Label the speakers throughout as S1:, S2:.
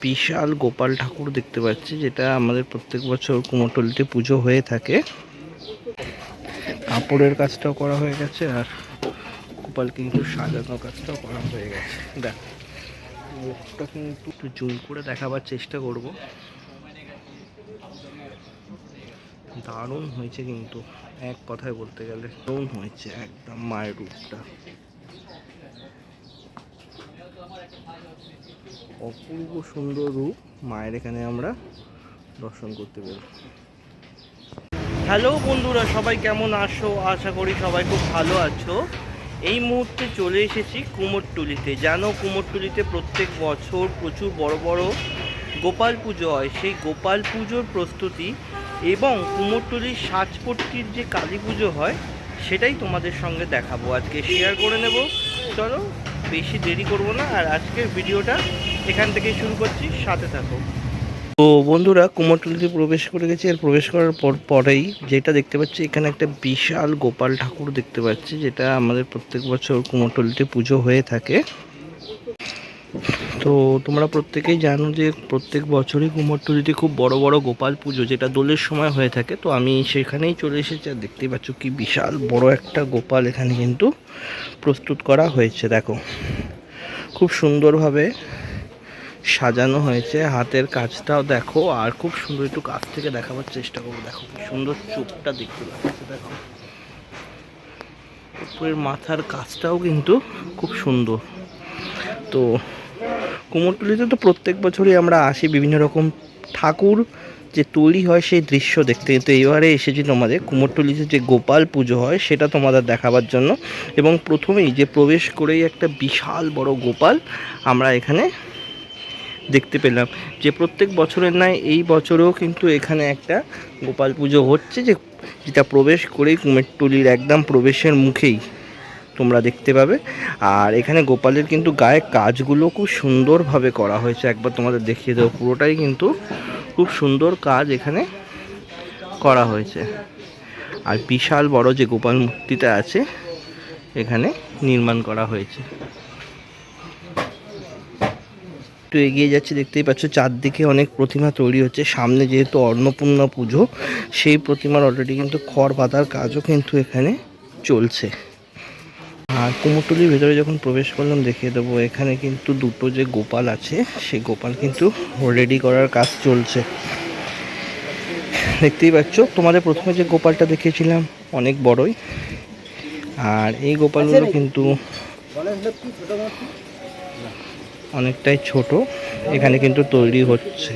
S1: বিশাল গোপাল ঠাকুর দেখতে পাচ্ছি, যেটা আমাদের প্রত্যেক বছর কুমোরটুলিতে পুজো হয়ে থাকে। কাপড়ের কাজটাও করা হয়ে গেছে আর গোপাল কিন্তু সাজানোর কাজটাও করা হয়ে গেছে। দেখ মুখটা কিন্তু একটু জুম করে দেখাবার চেষ্টা করব। দারুণ হয়েছে কিন্তু, এক কথায় বলতে গেলে দারুণ হয়েছে একদম মায়ের রূপটা। অপূর্ব সুন্দর রূপ মায়ের এখানে আমরা দর্শন করতে পারি। হ্যালো বন্ধুরা, সবাই কেমন আছো? আশা করি সবাই খুব ভালো আছো। এই মুহূর্তে চলে এসেছি কুমোরটুলিতে। জানো কুমোরটুলিতে প্রত্যেক বছর প্রচুর বড় বড় গোপাল পুজো হয়। সেই গোপাল পুজোর প্রস্তুতি এবং কুমোরটুলির সাজপট্টির যে কালী পুজো হয় সেটাই তোমাদের সঙ্গে দেখাবো, আজকে শেয়ার করে নেব। চলো বেশি দেরি করব না, আর আজকের ভিডিওটা এখান থেকেই শুরু করছি, সাথে থাকো। তো বন্ধুরা, কুমোরটুলিতে প্রবেশ করে গেছি। আর প্রবেশ করার পরেই যেটা দেখতে পাচ্ছি, এখানে একটা বিশাল গোপাল ঠাকুর দেখতে পাচ্ছি, যেটা আমাদের প্রত্যেক বছর কুমোরটুলিতে পুজো হয়ে থাকে। তো তোমরা প্রত্যেকেই জানো যে প্রত্যেক বছরই কুমোরটুলিতে খুব বড় বড় গোপাল পুজো, যেটা দোলের সময় হয়ে থাকে। তো আমি সেখানেই চলে এসেছি। আর দেখতেই পাচ্ছ কি বিশাল বড় একটা গোপাল এখানে কিন্তু প্রস্তুত করা হয়েছে। দেখো খুব সুন্দরভাবে সাজানো হয়েছে, হাতের কাজটাও দেখো, আর খুব সুন্দর। একটু কাছ থেকে দেখাবার চেষ্টা করবো। দেখো কি সুন্দর চোখটা দেখতে লাগছে। দেখো উপরের মাথার কাজটাও কিন্তু খুব সুন্দর। তো কুমোরটুলিতে তো প্রত্যেক বছরই আমরা আসি বিভিন্ন রকম ঠাকুর যে তৈরি হয় সেই দৃশ্য দেখতে, কিন্তু এবারে এসেছি তোমাদের কুমোরটুলিতে যে গোপাল পুজো হয় সেটা তোমাদের দেখাবার জন্য। এবং প্রথমেই যে প্রবেশ করেই একটা বিশাল বড় গোপাল আমরা এখানে দেখতে পেলাম। যে প্রত্যেক বছরের ন্যায় এই বছরেও কিন্তু এখানে একটা গোপাল পুজো হচ্ছে, যেটা প্রবেশ করেই কুমোরটুলির একদম প্রবেশের মুখেই তোমরা দেখতে পাবে। আর এখানে গোপালের কিন্তু গায়ে কাজগুলো খুব সুন্দরভাবে করা হয়েছে। একবার তোমাদের দেখিয়ে দেবো, পুরোটাই কিন্তু খুব সুন্দর কাজ এখানে করা হয়েছে। আর বিশাল বড় যে গোপাল মূর্তিটা আছে এখানে নির্মাণ করা হয়েছে। একটু এগিয়ে যাচ্ছি, দেখতেই পাচ্ছ চারদিকে অনেক প্রতিমা তৈরি হচ্ছে। সামনে যেহেতু অন্নপূর্ণা পুজো, সেই প্রতিমার অলরেডি কিন্তু খড় বাঁধার কাজও কিন্তু এখানে চলছে। আর কুমোরটুলির ভেতরে যখন প্রবেশ করলাম দেখিয়ে দেবো, এখানে কিন্তু দুটো যে গোপাল আছে সেই গোপাল কিন্তু রেডি করার কাজ চলছে। দেখতেই পাচ্ছ, তোমাদের প্রথমে যে গোপালটা দেখিয়েছিলাম অনেক বড়ই, আর এই গোপালগুলো কিন্তু অনেকটাই ছোট। এখানে কিন্তু তৈরি হচ্ছে,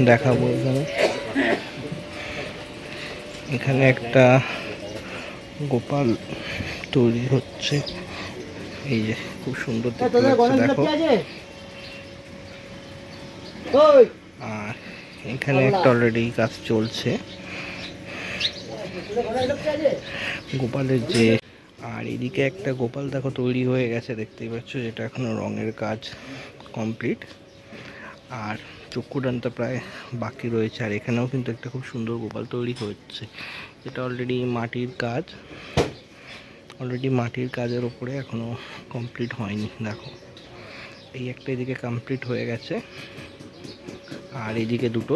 S1: দেখাবো। এখানে একটা গোপাল তৈরি হচ্ছে, এই যে খুব সুন্দর দেখতে লাগছে দেখো। আর এখানে একটা অলরেডি কাজ চলছে গোপালের যে। আর এদিকে একটা গোপাল দেখো তৈরি হয়ে গেছে, দেখতেই পাচ্ছ, যেটা এখনো রঙের কাজ কমপ্লিট। আর চক্ষুদানটা প্রায় বাকি রয়েছে। আর এখানেও কিন্তু একটা খুব সুন্দর গোপাল তৈরি হচ্ছে, এটা অলরেডি মাটির কাজ। অলরেডি মাটির কাজের ওপরে এখনো কমপ্লিট হয়নি। দেখো এই একটা এদিকে কমপ্লিট হয়ে গেছে। আর এইদিকে দুটো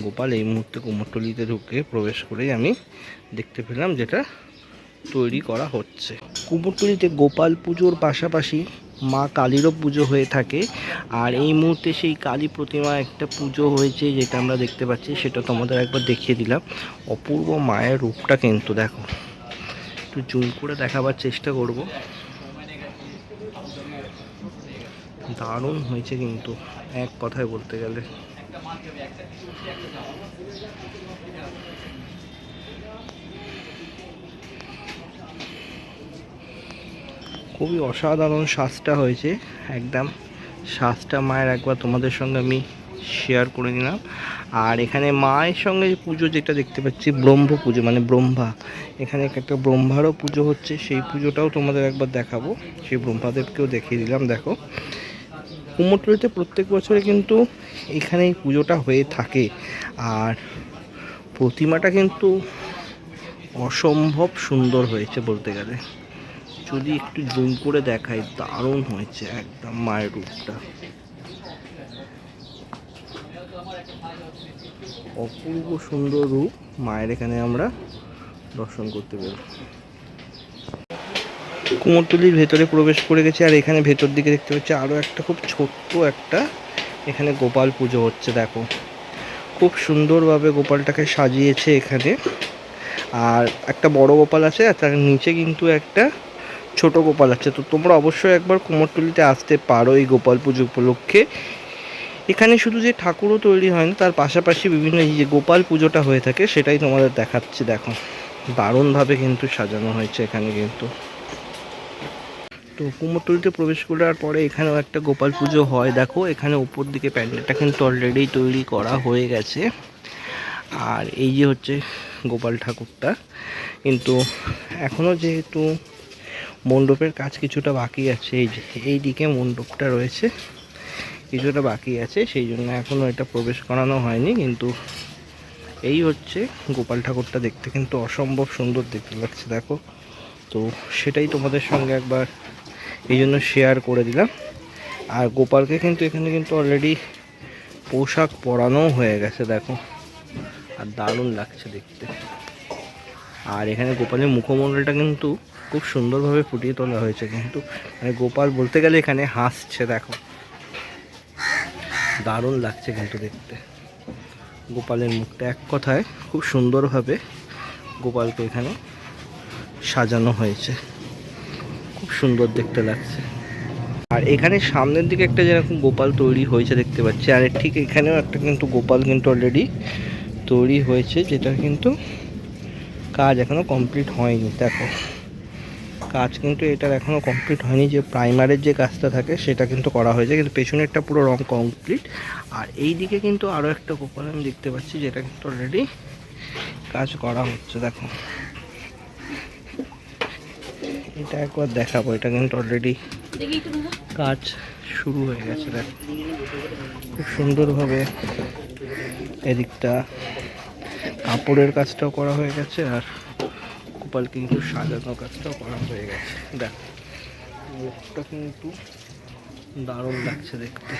S1: গোপাল এই মুহূর্তে কুমোরটুলিতে ঢুকে প্রবেশ করেই আমি দেখতে পেলাম, যেটা তৈরি করা হচ্ছে। কুমোরটুলিতে গোপাল পুজোর পাশাপাশি মা কালীরও পুজো হয়ে থাকে। আর এই মুহূর্তে সেই কালী প্রতিমা একটা পুজো হয়েছে, যেটা আমরা দেখতে পাচ্ছি, সেটা তোমাদের একবার দেখিয়ে দিলাম। অপূর্ব মায়ের রূপটা কিন্তু দেখো, একটু জুম করে দেখাবার চেষ্টা করব। দারুণ হয়েছে কিন্তু, এক কথায় বলতে গেলে। খুবই অসাধারণ সাজটা হয়েছে একদম। সাজটা মায়ের একবার তোমাদের সঙ্গে আমি শেয়ার করে নিলাম। আর এখানে মায়ের সঙ্গে পুজো যেটা দেখতে পাচ্ছি, ব্রহ্ম পুজো মানে ব্রহ্মা, এখানে একটা ব্রহ্মারও পুজো হচ্ছে, সেই পুজোটাও তোমাদের একবার দেখাবো। সেই ব্রহ্মাদেবকেও দেখিয়ে দিলাম। দেখো কুমোরটুলিতে প্রত্যেক বছরে কিন্তু এখানে এই পুজোটা হয়ে থাকে। আর প্রতিমাটা কিন্তু অসম্ভব সুন্দর হয়েছে বলতে গেলে। যদি একটু জুম করে দেখাই, দারুণ হয়েছে একদম মায়ের রূপটা। অপূর্ব সুন্দর রূপ মায়ের এখানে আমরা দর্শন করতে পারি। কুমোরটুলির ভেতরে প্রবেশ করে গেছি, আর এখানে ভেতর দিকে দেখতে পাচ্ছি আরও একটা খুব ছোট্ট একটা এখানে গোপাল পুজো হচ্ছে। দেখো খুব সুন্দরভাবে গোপালটাকে সাজিয়েছে এখানে, আর একটা বড় গোপাল আছে আর তার নিচে কিন্তু একটা ছোট গোপাল আছে। তো তোমরা অবশ্যই একবার কুমোরটুলিতে আসতে পারো এই গোপাল পুজো উপলক্ষে। এখানে শুধু যে ঠাকুরও তৈরি হয় না, তার পাশাপাশি বিভিন্ন এই যে গোপাল পুজোটা হয়ে থাকে সেটাই তোমাদের দেখাচ্ছি। দেখো দারুণভাবে কিন্তু সাজানো হয়েছে এখানে কিন্তু। তো কুমোরটুলিতে প্রবেশ করার পরে এখানেও একটা গোপাল পুজো হয়। দেখো এখানে উপর দিকে প্যান্ডেলটা কিন্তু অলরেডি তৈরি করা হয়ে গেছে, আর এই যে হচ্ছে গোপাল ঠাকুরটা। কিন্তু এখনও যেহেতু মণ্ডপের কাজ কিছুটা বাকি আছে, এই যে এই দিকে মণ্ডপটা রয়েছে কিছুটা বাকি আছে, সেই জন্য এখনও এটা প্রবেশ করানো হয়নি। কিন্তু এই হচ্ছে গোপাল ঠাকুরটা, দেখতে কিন্তু অসম্ভব সুন্দর দেখতে লাগছে দেখো। তো সেটাই তোমাদের সঙ্গে একবার এই জন্য শেয়ার করে দিলাম। আর গোপালকে কিন্তু এখানে কিন্তু অলরেডি পোশাক পরানো হয়ে গেছে দেখো, আর দারুণ লাগছে দেখতে। আর এখানে গোপালের মুখমণ্ডলটা কিন্তু খুব সুন্দরভাবে ফুটিয়ে তোলা হয়েছে, কিন্তু মানে গোপাল বলতে গেলে এখানে হাসছে দেখো, দারুণ লাগছে কিন্তু দেখতে। গোপালের মুখটা এক কথায় খুব সুন্দরভাবে গোপালকে এখানে সাজানো হয়েছে, খুব সুন্দর দেখতে লাগছে। আর এখানে সামনের দিকে একটা যেরকম গোপাল তৈরি হয়েছে দেখতে পাচ্ছি, আর ঠিক এখানেও একটা কিন্তু গোপাল কিন্তু অলরেডি তৈরি হয়েছে, যেটা কিন্তু কাজ এখনও কমপ্লিট হয়নি। দেখো কাজ কিন্তু এটার এখনও কমপ্লিট হয়নি, যে প্রাইমারের যে কাজটা থাকে সেটা কিন্তু করা হয়েছে, কিন্তু পেছনেরটা পুরো রং কমপ্লিট। আর এই দিকে কিন্তু আরও একটা গোপাল আমি দেখতে পাচ্ছি, যেটা কিন্তু অলরেডি কাজ করা হচ্ছে। দেখো এটা একবার দেখাবো, এটা কিন্তু অলরেডি কাজ শুরু হয়ে গেছে। দেখো খুব সুন্দরভাবে এদিকটা কাপড়ের কাজটাও করা হয়ে গেছে, আর গোপাল কিন্তু সাজানোর কাজটাও করা হয়ে গেছে। দেখো মুখটা কিন্তু দারুণ লাগছে দেখতে,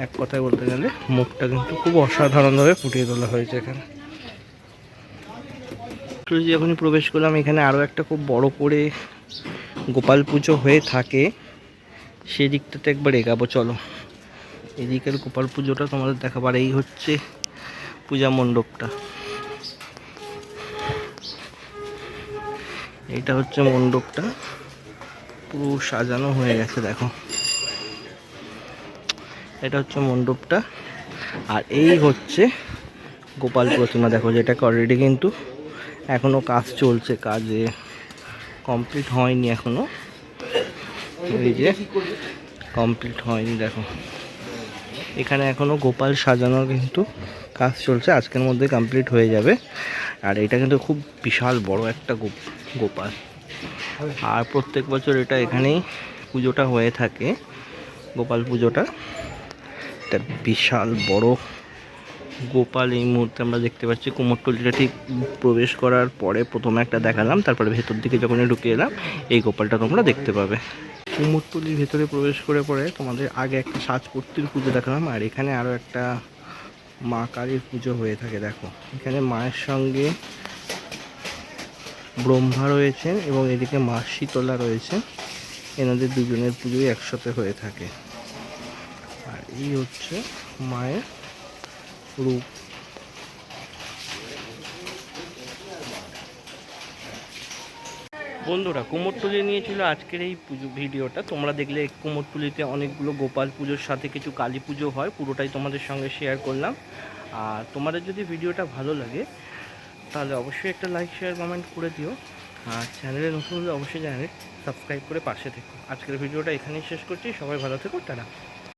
S1: এক কথায় বলতে গেলে মুখটা কিন্তু খুব অসাধারণভাবে ফুটিয়ে তোলা হয়েছে এখানে। যখনই প্রবেশ করলাম, এখানে আরও একটা খুব বড় করে গোপাল পুজো হয়ে থাকে, সেদিকটাতে একবার এগাবো চলো। এদিকের গোপাল পুজোটা তোমাদের দেখাবার। এই হচ্ছে পূজা মণ্ডপটা, এটা হচ্ছে মণ্ডপটা পুরো সাজানো হয়ে গেছে দেখো, এটা হচ্ছে মণ্ডপটা। আর এই হচ্ছে গোপাল প্রতিমা দেখো, যেটাকে অলরেডি কিন্তু এখনও কাজ চলছে, কাজে কমপ্লিট হয়নি এখনও, এই যে কমপ্লিট হয়নি দেখো। এখানে এখনও গোপাল সাজানোর কিন্তু কাজ চলছে, আজকের মধ্যে কমপ্লিট হয়ে যাবে। আর এটা কিন্তু খুব বিশাল বড় একটা গোপাল, আর প্রত্যেক বছর এটা এখানেই পুজোটা হয়ে থাকে, গোপাল পুজোটা। এটা বিশাল বড় গোপাল এই মুহূর্তে আমরা দেখতে পাচ্ছি। কুমোরটুলিটা ঠিক প্রবেশ করার পরে প্রথমে একটা দেখালাম, তারপরে ভেতর দিকে যখন ঢুকে এলাম এই গোপালটা তোমরা দেখতে পাবে। কুমোরটুলির ভেতরে প্রবেশ করে পরে তোমাদের আগে একটা সাজপত্তির পুজো দেখালাম, আর এখানে আরও একটা মা কালীর পুজো হয়ে থাকে। দেখো এখানে মায়ের সঙ্গে ব্রহ্মা রয়েছেন এবং এদিকে মা শীতলা রয়েছেন, এনাদের দুজনের পুজোই একসাথে হয়ে থাকে। আর এই হচ্ছে মায়ের রূপ। বন্ধুরা কুমোরটুলি নিয়ে ছিল আজকের এই পুজো ভিডিওটা। তোমরা দেখলে কুমোরটুলিতে অনেকগুলো গোপাল পুজোর সাথে কিছু কালী পুজো হয়, পুরোটাই তোমাদের সঙ্গে শেয়ার করলাম। আর তোমাদের যদি ভিডিওটা ভালো লাগে তাহলে অবশ্যই একটা লাইক শেয়ার কমেন্ট করে দিও, আর চ্যানেলে নতুন হলে অবশ্যই চ্যানেলে সাবস্ক্রাইব করে পাশে থেকো। আজকের ভিডিওটা এখানেই শেষ করছি, সবাই ভালো থেকো, টাটা।